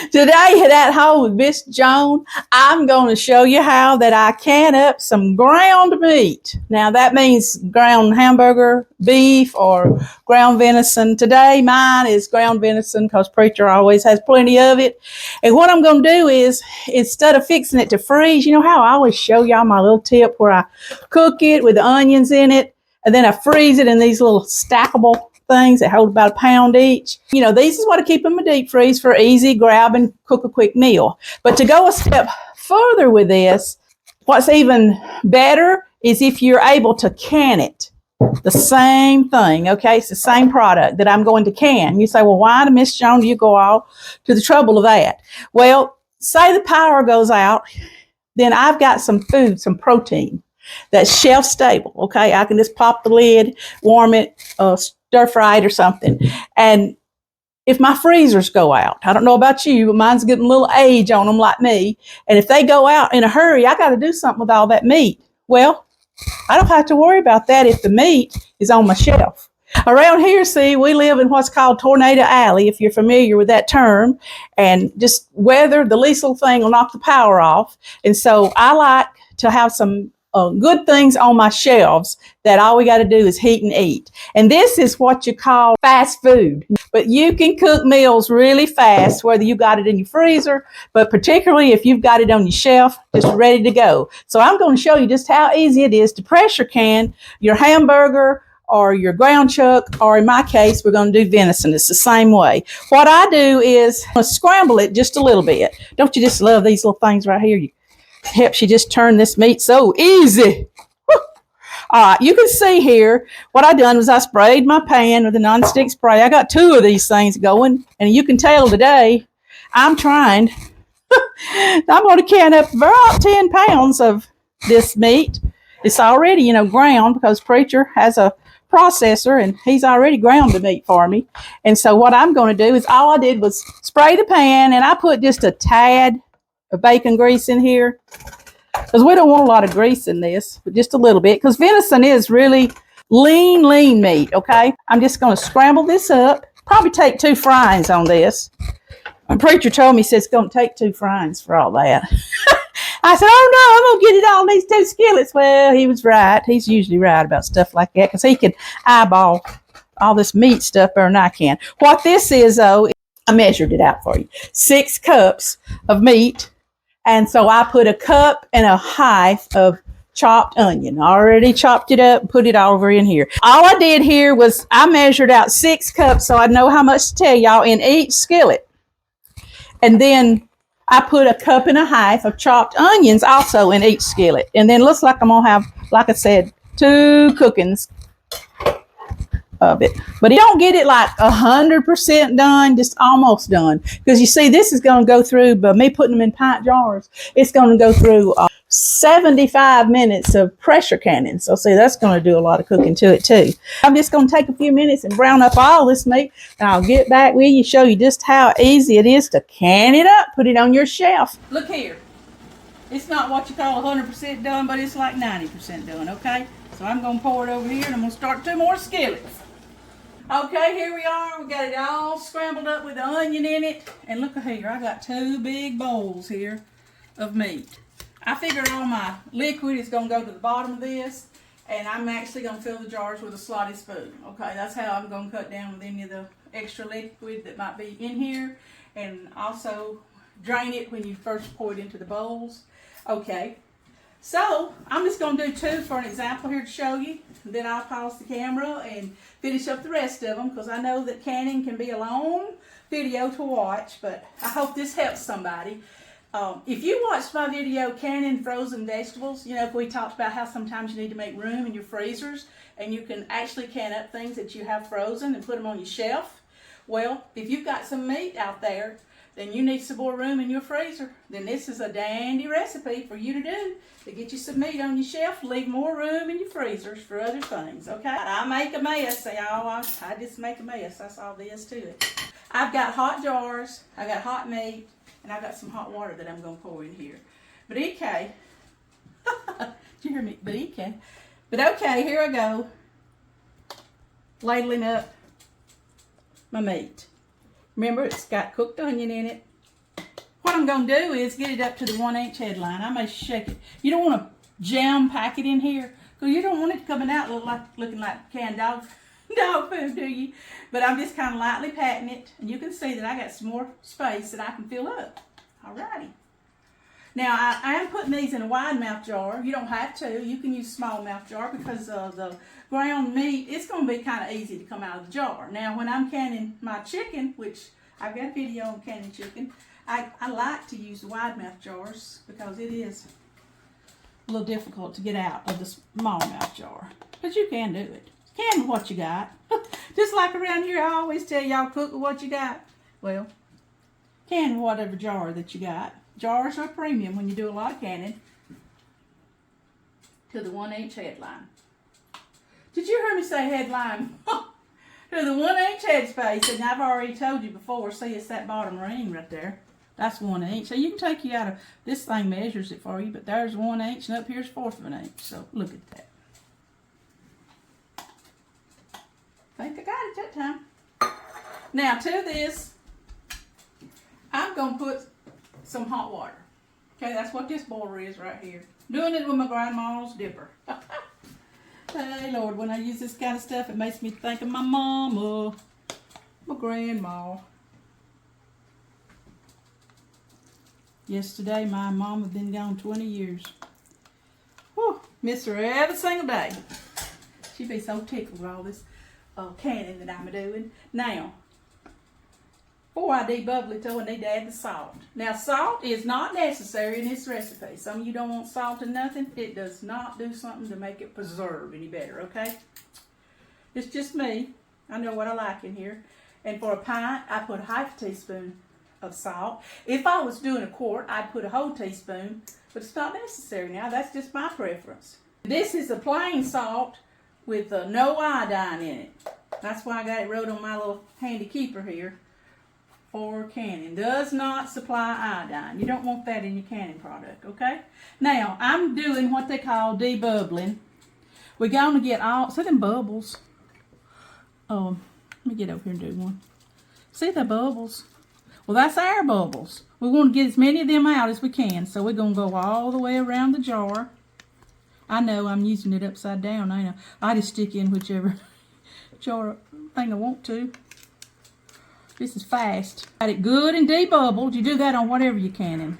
Today at home with Miss Joan, I'm going to show you how that I can up some ground meat. Now that means ground hamburger, beef, or ground venison. Today mine is ground venison because Preacher always has plenty of it. And what I'm going to do is, instead of fixing it to freeze, you know how I always show y'all my little tip where I cook it with the onions in it, and then I freeze it in these little stackable things that hold about a pound each. You know, these is what I keep them in deep freeze for easy grab and cook a quick meal. But to go a step further with this, what's even better is if you're able to can it. The same thing, okay? It's the same product that I'm going to can. You say, well, why, Miss Joan, do you go all to the trouble of that? Well, say the power goes out, then I've got some food, some protein that's shelf stable, okay? I can just pop the lid, warm it, stir fry it or something. And if my freezers go out, I don't know about you, but mine's getting a little age on them like me. And if they go out in a hurry, I got to do something with all that meat. Well, I don't have to worry about that if the meat is on my shelf. Around here, see, we live in what's called Tornado Alley, if you're familiar with that term. And just weather, the least little thing will knock the power off. And so I like to have some good things on my shelves that all we got to do is heat and eat. And this is what you call fast food. But you can cook meals really fast, whether you got it in your freezer, but particularly if you've got it on your shelf, just ready to go. So I'm going to show you just how easy it is to pressure can your hamburger or your ground chuck, or in my case, we're going to do venison. It's the same way. What I do is scramble it just a little bit. Don't you just love these little things right here? Helps you just turn this meat so easy. Woo. All right, you can see here what I done was I sprayed my pan with a nonstick spray. I got 2 of these things going, and you can tell today I'm trying. I'm going to can up about 10 pounds of this meat. It's already, ground because Preacher has a processor and he's already ground the meat for me. And so what I'm going to do is all I did was spray the pan, and I put just a tad of bacon grease in here because we don't want a lot of grease in this, but just a little bit, because venison is really lean meat. Okay, I'm just going to scramble this up. Probably take 2 fryings on this. My Preacher told me, he says it's going to take 2 fryings for all that. I said, oh no, I'm going to get it all in these 2 skillets. Well, he was right. He's usually right about stuff like that because he can eyeball all this meat stuff better than I can. What this is, though, I measured it out for you. 6 cups of meat. And so I put 1.5 cups of chopped onion. I already chopped it up and put it over in here. All I did here was I measured out 6 cups so I know how much to tell y'all in each skillet. And then I put 1.5 cups of chopped onions also in each skillet. And then looks like I'm going to have, like I said, 2 cookings of it. But you don't get it like 100% done, just almost done. Because you see, this is going to go through, by me putting them in pint jars, it's going to go through 75 minutes of pressure canning. So see, that's going to do a lot of cooking to it too. I'm just going to take a few minutes and brown up all this meat, and I'll get back with you, show you just how easy it is to can it up, put it on your shelf. Look here. It's not what you call 100% done, but it's like 90% done, okay? So I'm going to pour it over here, and I'm going to start 2 more skillets. Okay, here we are. We got it all scrambled up with the onion in it. And look here, I got 2 big bowls here of meat. I figured all my liquid is going to go to the bottom of this, and I'm actually going to fill the jars with a slotty spoon. Okay, that's how I'm going to cut down with any of the extra liquid that might be in here, and also drain it when you first pour it into the bowls. Okay, so I'm just going to do 2 for an example here to show you. Then I'll pause the camera and finish up the rest of them, because I know that canning can be a long video to watch, but I hope this helps somebody. If you watched my video canning frozen vegetables, we talked about how sometimes you need to make room in your freezers, and you can actually can up things that you have frozen and put them on your shelf. Well, if you've got some meat out there, then you need some more room in your freezer. Then this is a dandy recipe for you to do to get you some meat on your shelf, leave more room in your freezers for other things, okay? I make a mess, y'all. I just make a mess. That's all there is to it. I've got hot jars, I got hot meat, and I've got some hot water that I'm going to pour in here. But okay. Did you hear me? But okay. But okay, here I go. Ladling up my meat. Remember, it's got cooked onion in it. I'm going to do is get it up to the 1-inch headline. I may shake it. You don't want to jam pack it in here because you don't want it coming out looking like canned dog food, do you? But I'm just kind of lightly patting it, and you can see that I got some more space that I can fill up. Alrighty. Now, I am putting these in a wide mouth jar. You don't have to. You can use a small mouth jar because the ground meat, it's going to be kind of easy to come out of the jar. Now, when I'm canning my chicken, which I've got a video on canning chicken, I like to use the wide mouth jars because it is a little difficult to get out of the small mouth jar. But you can do it. Can with what you got. Just like around here, I always tell y'all, cook with what you got. Well, can with whatever jar that you got. Jars are premium when you do a lot of canning to the 1-inch headline. Did you hear me say headline? To the 1-inch headspace, and I've already told you before, see it's that bottom ring right there. That's 1 inch. So you can take you out of, this thing measures it for you, but there's 1 inch and up here's 1/4 of an inch. So look at that. I think I got it that time. Now to this, I'm going to put some hot water. Okay, that's what this boiler is right here. Doing it with my grandma's dipper. Hey Lord, when I use this kind of stuff, it makes me think of my mama, my grandma. Yesterday, my mom had been gone 20 years. Whew, miss her every single day. She'd be so tickled with all this canning that I'm doing. Now, before I debubble it, I need to add the salt. Now, salt is not necessary in this recipe. Some of you don't want salt in nothing. It does not do something to make it preserve any better, okay? It's just me. I know what I like in here. And for a pint, I put 1/2 teaspoon of salt. If I was doing a quart, I'd put a whole teaspoon, but it's not necessary now. That's just my preference. This is a plain salt with no iodine in it. That's why I got it wrote on my little handy keeper here for canning. Does not supply iodine. You don't want that in your canning product, okay? Now, I'm doing what they call debubbling. We're going to get all, see them bubbles? Let me get over here and do one. See the bubbles? Well, that's air bubbles. We want to get as many of them out as we can. So we're going to go all the way around the jar. I know I'm using it upside down. I know. I just stick in whichever jar thing I want to. This is fast. Got it good and debubbled. You do that on whatever you're canning.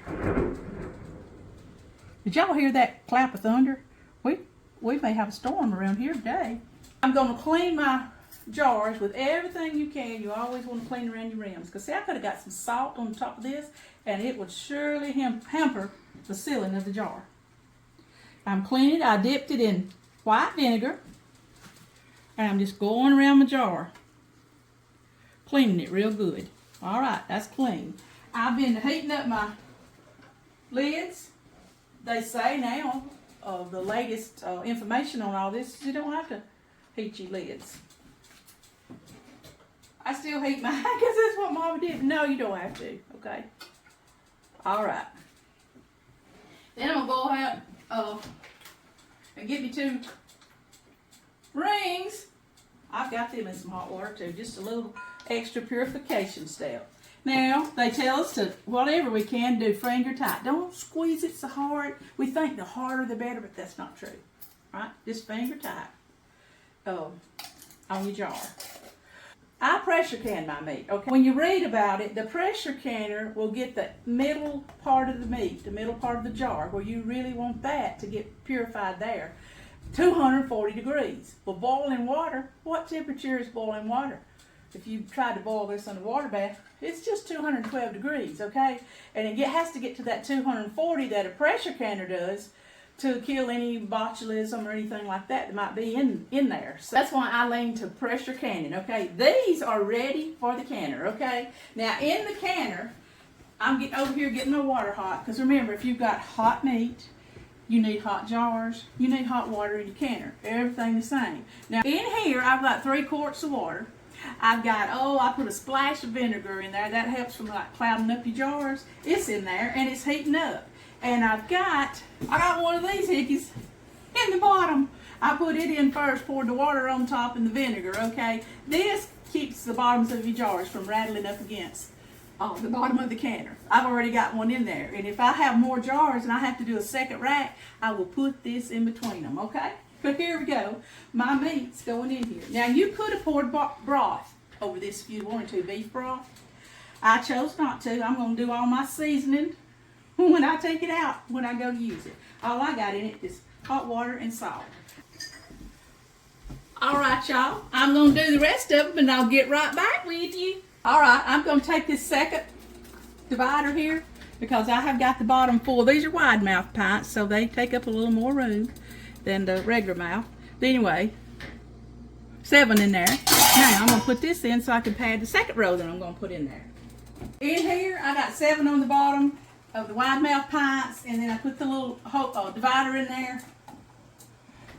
Did y'all hear that clap of thunder? We may have a storm around here today. I'm going to clean my jars with everything you can. You always want to clean around your rims. Because see, I could have got some salt on top of this, and it would surely hamper the sealing of the jar. I'm cleaning it. I dipped it in white vinegar, and I'm just going around my jar, cleaning it real good. All right, that's clean. I've been heating up my lids. They say now, the latest information on all this, you don't have to heat your lids. I still heat mine because that's what Mama did. No, you don't have to, okay? All right. Then I'm going to go ahead and get me 2 rings. I've got them in some hot water too, just a little extra purification step. Now, they tell us to, whatever we can, do finger tight. Don't squeeze it so hard. We think the harder the better, but that's not true. Right? Just finger tight on your jar. I pressure can my meat. Okay. When you read about it, the pressure canner will get the middle part of the meat, the middle part of the jar, where you really want that to get purified there. 240 degrees. Well, boiling water, what temperature is boiling water? If you tried to boil this in a water bath, it's just 212 degrees, okay? And it has to get to that 240 that a pressure canner does to kill any botulism or anything like that might be in there. So that's why I lean to pressure canning, okay? These are ready for the canner, okay? Now, in the canner, I'm getting over here getting my water hot, because remember, if you've got hot meat, you need hot jars, you need hot water in your canner. Everything the same. Now, in here, I've got 3 quarts of water. I've got, I put a splash of vinegar in there. That helps from like clouding up your jars. It's in there, and it's heating up. And I got one of these hickeys in the bottom. I put it in first, poured the water on top and the vinegar, okay? This keeps the bottoms of your jars from rattling up against the bottom of the canner. I've already got one in there. And if I have more jars and I have to do a second rack, I will put this in between them, okay? But here we go. My meat's going in here. Now, you could have poured broth over this if you wanted to, beef broth. I chose not to. I'm going to do all my seasoning when I take it out, when I go to use it. All I got in it is hot water and salt. All right, y'all. I'm going to do the rest of them, and I'll get right back with you. All right, I'm going to take this second divider here because I have got the bottom full. These are wide mouth pints, so they take up a little more room than the regular mouth. But anyway, 7 in there. Now I'm going to put this in so I can pad the second row that I'm going to put in there. In here, I got 7 on the bottom of the wide mouth pints, and then I put the little divider in there.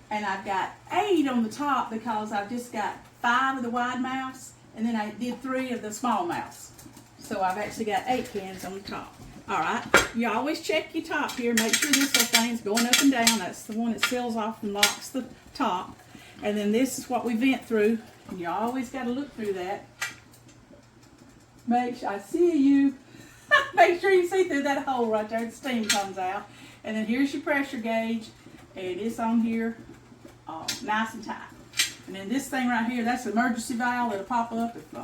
And I've got 8 on the top because I've just got 5 of the wide mouths, and then I did 3 of the small mouths. So I've actually got 8 cans on the top. All right, you always check your top here. Make sure this little thing's going up and down. That's the one that seals off and locks the top. And then this is what we vent through. And you always got to look through that. Make sure I see you. Make sure you see through that hole right there. The steam comes out. And then here's your pressure gauge. And it's on here nice and tight. And then this thing right here, that's the emergency valve that'll pop up if the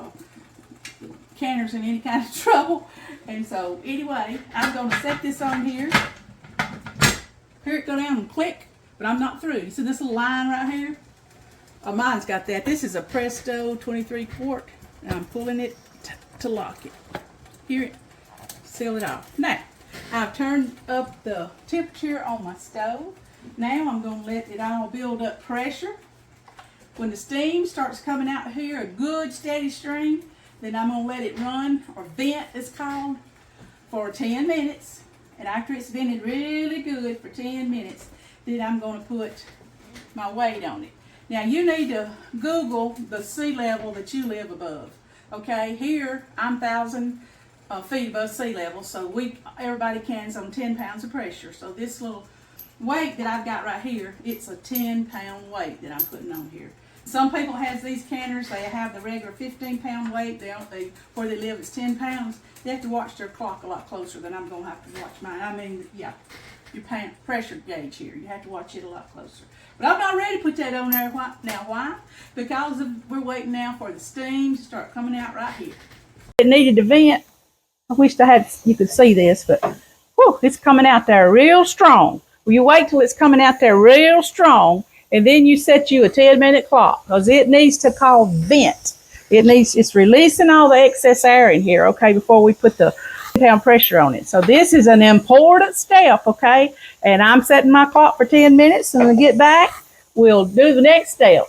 canner's in any kind of trouble. And so anyway, I'm going to set this on here. Hear it go down and click, but I'm not through. You see this little line right here? Oh, mine's got that. This is a Presto 23 quart, and I'm pulling it to lock it. Hear it? Seal it off. Now, I've turned up the temperature on my stove. Now I'm going to let it all build up pressure. When the steam starts coming out here, a good steady stream, then I'm going to let it run, or vent it's called, for 10 minutes. And after it's vented really good for 10 minutes, then I'm going to put my weight on it. Now you need to Google the sea level that you live above. Okay, here I'm 1,000 feet above sea level, so everybody cans on 10 pounds of pressure. So this little weight that I've got right here, it's a 10-pound weight that I'm putting on here. Some people have these canners, they have the regular 15-pound weight. Where they live, it's 10 pounds. They have to watch their clock a lot closer than I'm going to have to watch mine. I mean, yeah, your pressure gauge here. You have to watch it a lot closer. But I'm not ready to put that on there now. Why? Because we're waiting now for the steam to start coming out right here. It needed to vent. I wish you could see this, but whew, it's coming out there real strong. Well, you wait till it's coming out there real strong, and then you set you a 10-minute clock because it needs to call vent. It's releasing all the excess air in here, okay, before we put the pound pressure on it. So this is an important step, okay? And I'm setting my clock for 10 minutes, and when we get back, we'll do the next step.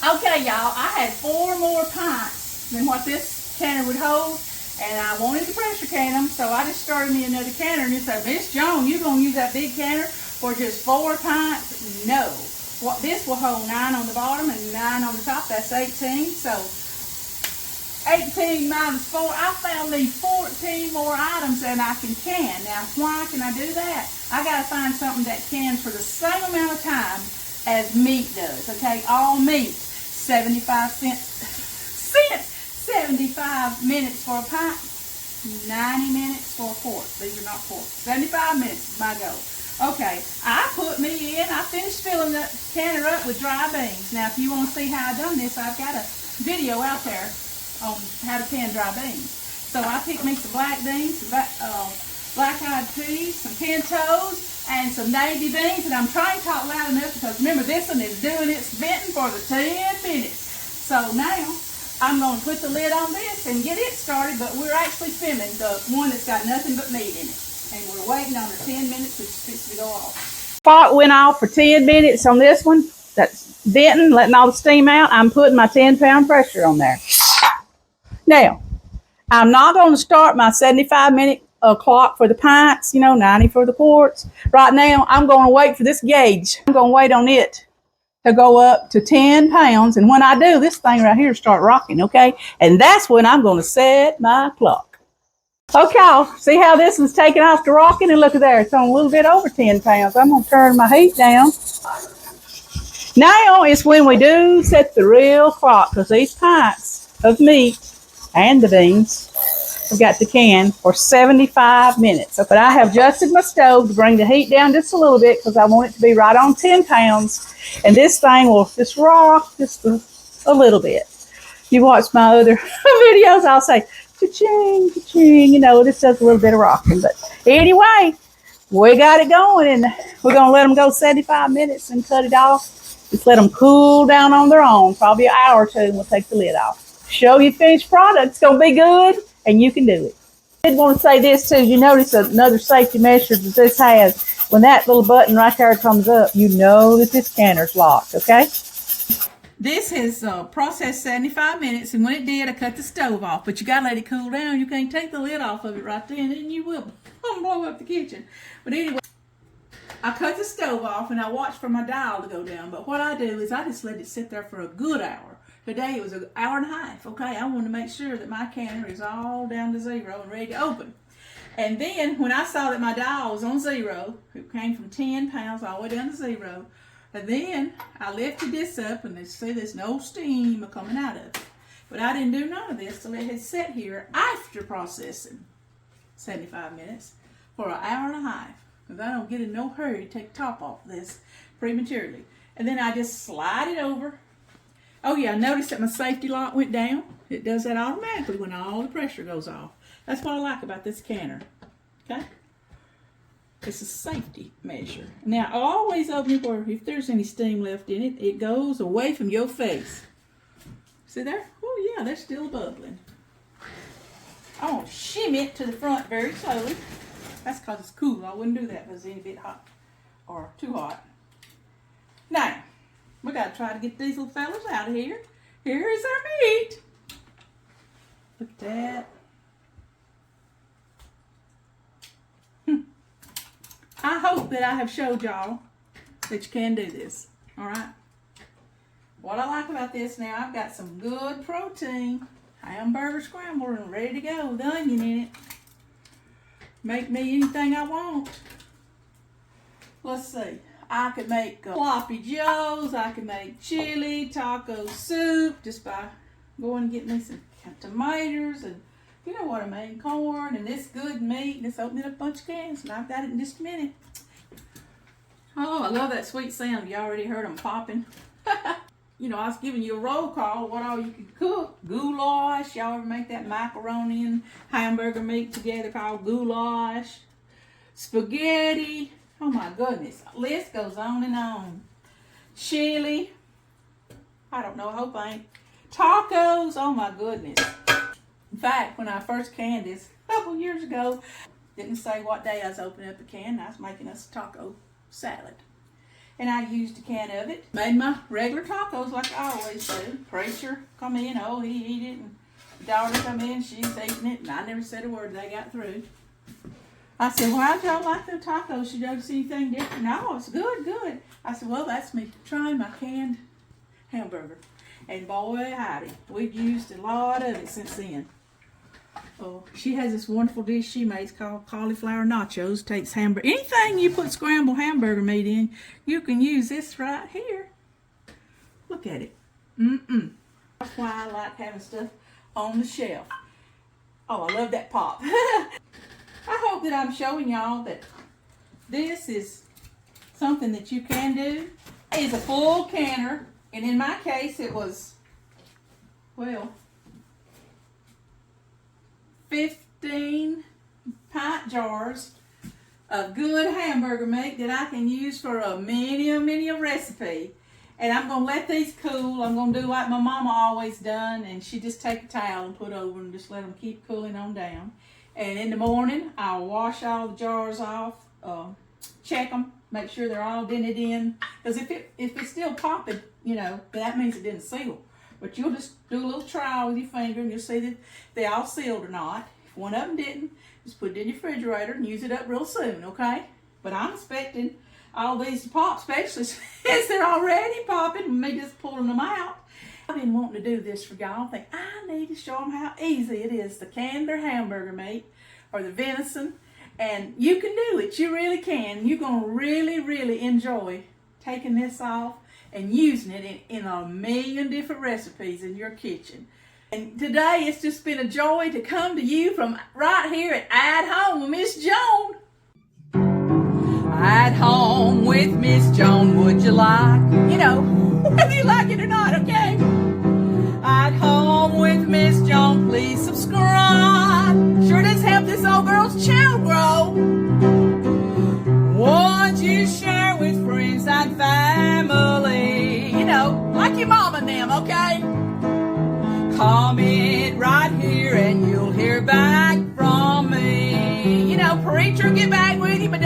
Okay, y'all, I had 4 more pints than what this canner would hold, and I wanted to pressure can them, so I just started me another canner, and he said, Miss Joan, you going to use that big canner for just 4 pints? No. This will hold 9 on the bottom and 9 on the top. That's 18. So 18 minus 4. I found these 14 more items that I can can. Now, why can I do that? I got to find something that cans for the same amount of time as meat does. Okay, all meat, 75 minutes for a pint, 90 minutes for a quart. These are not quarts. 75 minutes is my goal. Okay, I finished filling the canner up with dry beans. Now, if you want to see how I done this, I've got a video out there on how to can dry beans. So I picked me some black beans, some black-eyed peas, some pintos, and some navy beans. And I'm trying to talk loud enough because remember, this one is doing its venting for the 10 minutes. So now, I'm going to put the lid on this and get it started, but we're actually filming the one that's got nothing but meat in it. And we're waiting on the 10 minutes, which is fixing to go off. Pot went off for 10 minutes on this one. That's venting, letting all the steam out. I'm putting my 10-pound pressure on there. Now, I'm not going to start my 75-minute clock for the pints, 90 for the quarts. Right now, I'm going to wait for this gauge. I'm going to wait on it to go up to 10 pounds. And when I do, this thing right here start rocking, okay? And that's when I'm going to set my clock. Okay, y'all, see how this is taking off to rocking? And look at there, it's on a little bit over 10 pounds. I'm going to turn my heat down. Now is when we do set the real clock, because these pints of meat and the beans I've got the can for 75 minutes. But I have adjusted my stove to bring the heat down just a little bit because I want it to be right on 10 pounds. And this thing will just rock just a little bit. You watch my other videos, I'll say, cha-ching, cha-ching, you know, this does a little bit of rocking. But anyway, we got it going, and we're going to let them go 75 minutes and cut it off. Just let them cool down on their own, probably an hour or two, and we'll take the lid off. Show you finished product. It's going to be good, and you can do it. I did want to say this, too. You notice another safety measure that this has. When that little button right there comes up, you know that this canner's locked, okay? This has processed 75 minutes, and when it did, I cut the stove off. But you got to let it cool down. You can't take the lid off of it right then, and you will blow up the kitchen. But anyway, I cut the stove off, and I watched for my dial to go down. But what I do is I just let it sit there for a good hour. Today it was an hour and a half. Okay, I wanted to make sure that my canner is all down to 0 and ready to open. And then when I saw that my dial was on 0, it came from 10 pounds all the way down to 0. And then I lifted this up, and you see there's no steam coming out of it. But I didn't do none of this till it had sat here after processing 75 minutes for an hour and a half. Because I don't get in no hurry to take the top off this prematurely. And then I just slide it over. Oh yeah, I noticed that my safety lock went down. It does that automatically when all the pressure goes off. That's what I like about this canner. Okay? It's a safety measure. Now, always open it where if there's any steam left in it, it goes away from your face. See there? Oh, yeah, they're still bubbling. I want to shimmy it to the front very slowly. That's because it's cool. I wouldn't do that if it was any bit hot or too hot. Now, we got to try to get these little fellas out of here. Here is our meat. Look at that. I hope that I have showed y'all that you can do this. All right. What I like about this now, I've got some good protein. Hamburger scrambled and ready to go with onion in it. Make me anything I want. Let's see. I could make sloppy joes. I could make chili, taco soup just by going and getting me some tomatoes and you know what I mean, corn and this good meat. Let's open up a bunch of cans, and I've got it in just a minute. Oh, I love that sweet sound. You already heard them popping. You know, I was giving you a roll call of what all you could cook. Goulash. Y'all ever make that macaroni and hamburger meat together called goulash? Spaghetti. Oh my goodness. The list goes on and on. Chili. I don't know. I hope I ain't. Tacos. Oh my goodness. In fact, when I first canned this a couple years ago, didn't say what day I was opening up the can. I was making us a taco salad. And I used a can of it. Made my regular tacos like I always do. Preacher come in, oh, he eat it. And the daughter come in, she's eating it. And I never said a word till they got through. I said, why don't y'all like the tacos? You don't see anything different? No, it's good, good. I said, well, that's me trying my canned hamburger. And boy, howdy, we've used a lot of it since then. Oh, she has this wonderful dish she makes called cauliflower nachos. Takes hamburger. Anything you put scrambled hamburger meat in, you can use this right here. Look at it. That's why I like having stuff on the shelf. Oh, I love that pop. I hope that I'm showing y'all that this is something that you can do. It's a full canner, and in my case it was, well, 15 pint jars of good hamburger meat that I can use for a many recipe. And I'm going to let these cool. I'm going to do like my mama always done, and she just take a towel and put over and just let them keep cooling on down. And in the morning, I'll wash all the jars off, check them, make sure they're all dented in. Because if it's still popping, you know, that means it didn't seal. But you'll just do a little trial with your finger and you'll see that they all sealed or not. If one of them didn't, just put it in your refrigerator and use it up real soon, okay? But I'm expecting all these to pop, especially since they're already popping, me just pulling them out. I've been wanting to do this for y'all. I think I need to show them how easy it is to can their hamburger meat or the venison. And you can do it. You really can. You're going to really enjoy taking this off and using it in a million different recipes in your kitchen. And today it's just been a joy to come to you from right here at Home with Miss Joan. At Home with Miss Joan, would you like? You know, whether you like it or not, okay? At Home with Miss Joan, please subscribe. Sure does help this old girl's channel grow. Won't you share with friends and family? You know, like your mama and them, okay? Comment right here and you'll hear back from me. You know, preacher, get back with you, but